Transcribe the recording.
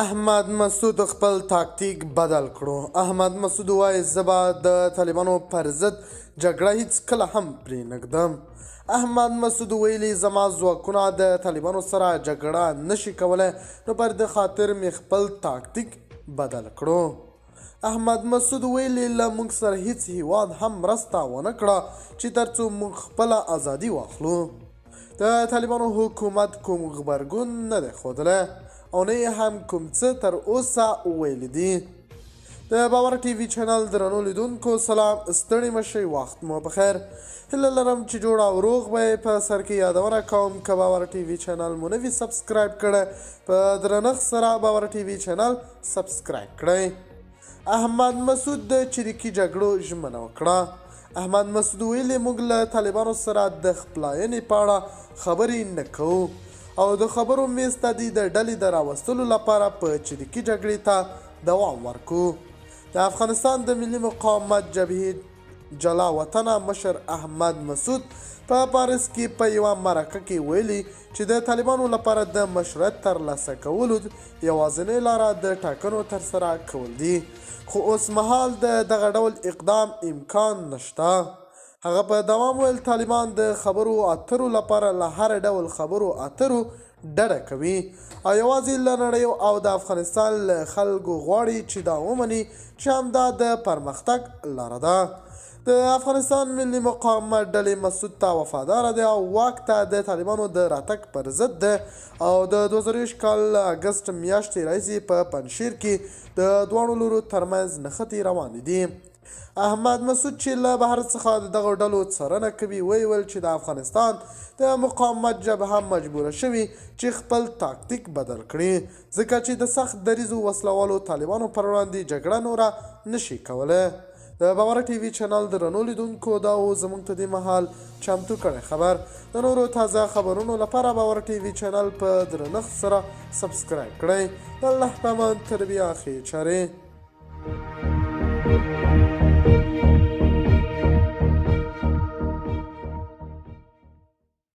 احمد مسعود خپل تاکتیک بدل کړو. احمد مسعود وایي زه به د طالبانو پر ضد جګړه هیڅکله هم پرې نږدم. احمد مسعود ویلي زما ځواکونه د طالبانو سره جګړه نشي کولی، نو پر دې خاطر مې خپل تاکتیک بدل کړو. احمد مسعود ویلي له موږ سره هیڅ هیواد هم مرسته ونه کړه چې ترڅو موږ خپله ازادي واخلو. د طالبانو حکومت کوم غبرګون نه دی ښودلی او نه یې هم کوم څه تر اوسه ویلي دي. د باور ټي وي چینل درنو لیدونکو سلام، ستړي مه شئ، وخت مو بخیر. هیله لرم چې جوړ او روغ به یې په سر کې یادونه کوم که باور ټي وي چینل مو نه وي سبسکرایب کړی، په درنښت سره باور ټي وي چینل سبسکرایب کړئ. احمد مسعود د چریکي جګړو ژمنه وکړه. احمد مسعود ویلي موږ له طالبانو سره د خپلاینې په اړه خبرې نه کوو او د خبرو میز ته د ډلې د راوستلو لپاره په چریکي جګړې ته دوام ورکو. د افغانستان د ملي مقاومت جبهې جلا وطنه مشر احمد مسعود په پاریس کې په یوه مرکه کې ویلي چې د طالبانو لپاره د مشروعیت ترلاسه کولو یوازینۍ لاره د ټاکنو ترسره کول دي، خو اوس مهال د دغه ډول اقدام امکان نشته. هغه په دوام ویل طالبان د خبرو اترو لپاره له هر ډول خبرو اترو ډډه کوي او یوازې له نړۍ او د افغانستان له خلکو غواړي چې دا ومني چې همدا د پرمختګ لاره ده. د افغانستان ملي مقاومت ډلې مسعود ته وفاداره دی او واک ته د طالبانو د راتګ پر ضد ده او د 2020 کال اګست میاشتې راهیسې په پنجشیر کې د دواړو لورو ترمنځ نښتې روانې دي. احمد مسعود چې له بهر څخه د دغو ډلو څارنه کوي ویل چې د افغانستان د مقاومت جبهه مجبوره شوي چې خپل تاکتیک بدل کړي، ځکه چې د سخت دریځو وسلوالو طالبانو پر وړاندې جګړه نوره نشي کولی. د باور ټي وي چینل درنو لیدونکو دا و زموږ ته دې مهال چمتو کړی خبر. د نورو تازه خبرونو لپاره باور ټي وي چینل په درنښت سره سبسکرایب کړئ. الله په امان، تر بیا ښې چارې.